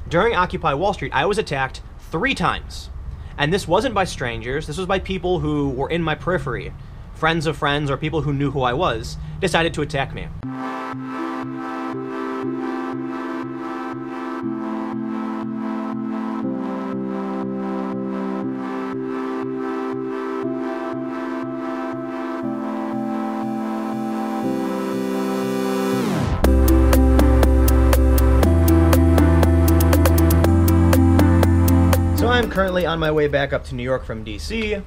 During Occupy Wall Street, I was attacked 3 times. And this wasn't by strangers, this was by people who were in my periphery. Friends of friends or people who knew who I was decided to attack me. I'm currently on my way back up to New York from DC.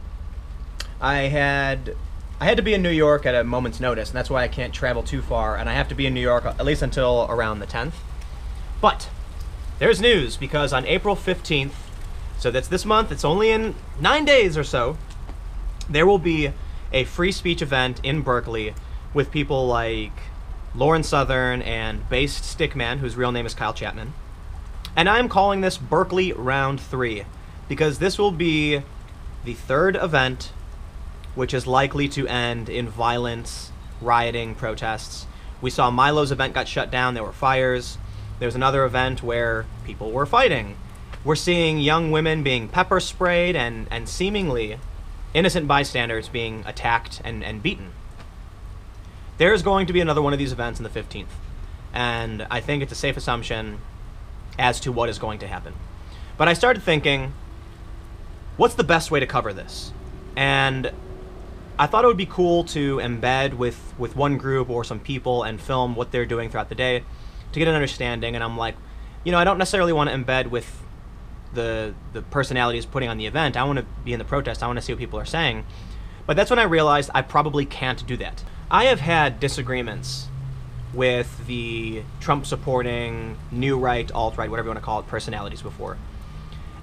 I had to be in New York at a moment's notice, and that's why I can't travel too far, and I have to be in New York at least until around the 10th. But there's news, because on April 15th, so that's this month, it's only in 9 days or so, there will be a free speech event in Berkeley with people like Lauren Southern and Based Stickman, whose real name is Kyle Chapman. And I'm calling this Berkeley Round 3, because this will be the 3rd event which is likely to end in violence, rioting, protests. We saw Milo's event got shut down, there were fires. There's another event where people were fighting. We're seeing young women being pepper sprayed and seemingly innocent bystanders being attacked and beaten. There's going to be another one of these events on the 15th, and I think it's a safe assumption as to what is going to happen. But I started thinking, what's the best way to cover this? And I thought it would be cool to embed with one group or some people and film what they're doing throughout the day to get an understanding. And I'm like, you know, I don't necessarily want to embed with the personalities putting on the event. I want to be in the protest. I want to see what people are saying. But that's when I realized I probably can't do that. I have had disagreements with the Trump-supporting, new right, alt-right, whatever you want to call it, personalities before.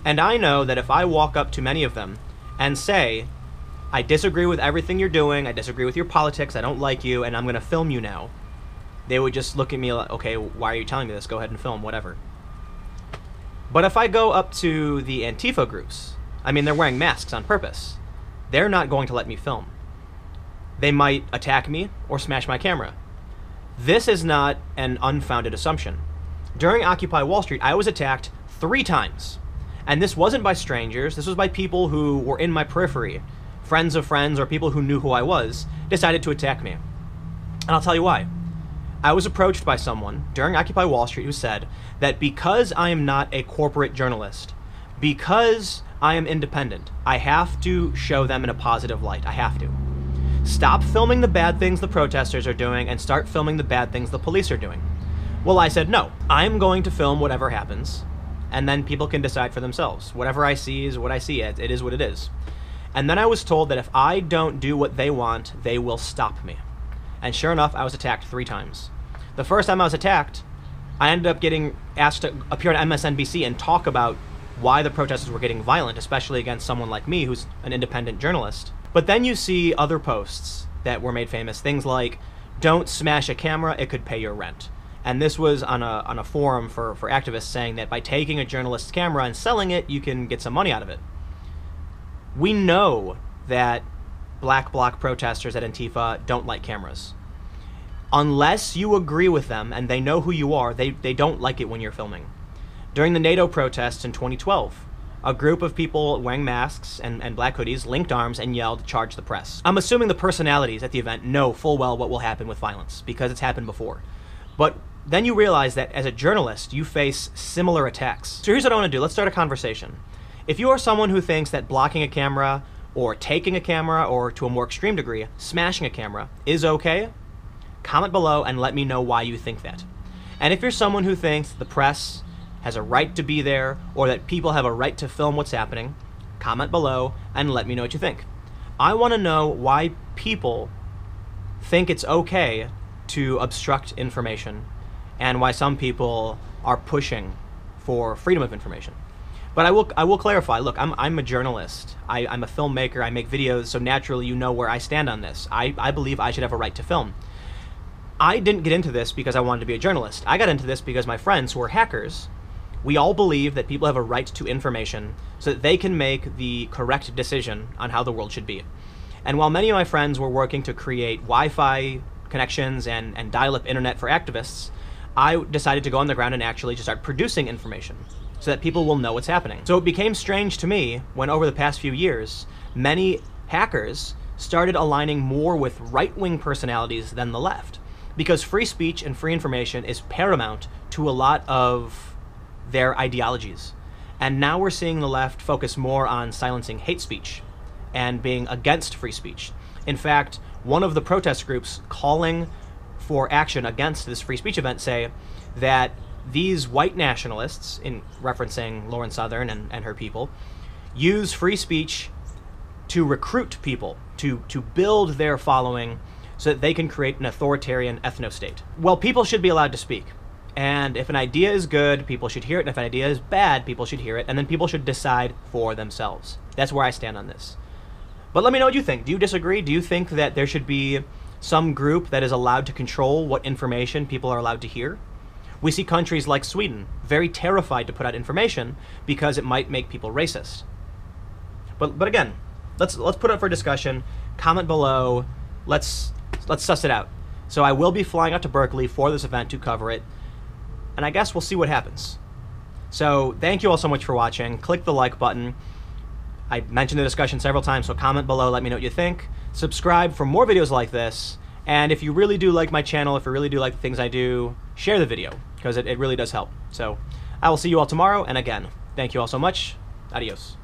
And I know that if I walk up to many of them and say, I disagree with everything you're doing, I disagree with your politics, I don't like you, and I'm going to film you now, they would just look at me like, okay, why are you telling me this? Go ahead and film, whatever. But if I go up to the ANTIFA groups, I mean, they're wearing masks on purpose. They're not going to let me film. They might attack me or smash my camera. This is not an unfounded assumption. During Occupy Wall Street, I was attacked 3 times. And this wasn't by strangers, this was by people who were in my periphery. Friends of friends or people who knew who I was decided to attack me. And I'll tell you why. I was approached by someone during Occupy Wall Street who said that because I am not a corporate journalist, because I am independent, I have to show them in a positive light. I have to. Stop filming the bad things the protesters are doing and start filming the bad things the police are doing. Well, I said, no, I'm going to film whatever happens, and then people can decide for themselves. Whatever I see is what I see. It is what it is. And then I was told that if I don't do what they want, they will stop me. And sure enough, I was attacked 3 times. The first time I was attacked, I ended up getting asked to appear on MSNBC and talk about why the protesters were getting violent, especially against someone like me who's an independent journalist. But then you see other posts that were made famous, things like, don't smash a camera, it could pay your rent. And this was on a forum for activists saying that by taking a journalist's camera and selling it, you can get some money out of it. We know that black bloc protesters at Antifa don't like cameras. Unless you agree with them and they know who you are, they don't like it when you're filming. During the NATO protests in 2012, a group of people wearing masks and black hoodies linked arms and yelled, "Charge the press." I'm assuming the personalities at the event know full well what will happen with violence, because it's happened before. But then you realize that as a journalist, you face similar attacks. So here's what I want to do. Let's start a conversation. If you are someone who thinks that blocking a camera, or taking a camera, or to a more extreme degree, smashing a camera, is okay, comment below and let me know why you think that. And if you're someone who thinks the press has a right to be there, or that people have a right to film what's happening, comment below and let me know what you think. I want to know why people think it's okay to obstruct information, and why some people are pushing for freedom of information. But I will clarify, look, I'm a journalist, I'm a filmmaker, I make videos, so naturally you know where I stand on this. I believe I should have a right to film. I didn't get into this because I wanted to be a journalist. I got into this because my friends who are hackers, we all believe that people have a right to information so that they can make the correct decision on how the world should be. And while many of my friends were working to create Wi-Fi connections and dial-up internet for activists, I decided to go on the ground and actually just start producing information so that people will know what's happening. So it became strange to me when over the past few years, many hackers started aligning more with right-wing personalities than the left, because free speech and free information is paramount to a lot of their ideologies. And now we're seeing the left focus more on silencing hate speech and being against free speech. In fact, one of the protest groups calling for action against this free speech event say that these white nationalists, in referencing Lauren Southern and her people, use free speech to recruit people, to build their following so that they can create an authoritarian ethno-state. Well, people should be allowed to speak. And if an idea is good, people should hear it. And if an idea is bad, people should hear it. And then people should decide for themselves. That's where I stand on this. But let me know what you think. Do you disagree? Do you think that there should be some group that is allowed to control what information people are allowed to hear? We see countries like Sweden very terrified to put out information because it might make people racist. But again, let's put it up for discussion. Comment below. Let's suss it out. So I will be flying out to Berkeley for this event to cover it, and I guess we'll see what happens. So thank you all so much for watching. Click the like button. I mentioned the discussion several times, so comment below, let me know what you think. Subscribe for more videos like this, and if you really do like my channel, if you really do like the things I do, share the video, because it really does help. So I will see you all tomorrow, and again, thank you all so much. Adios.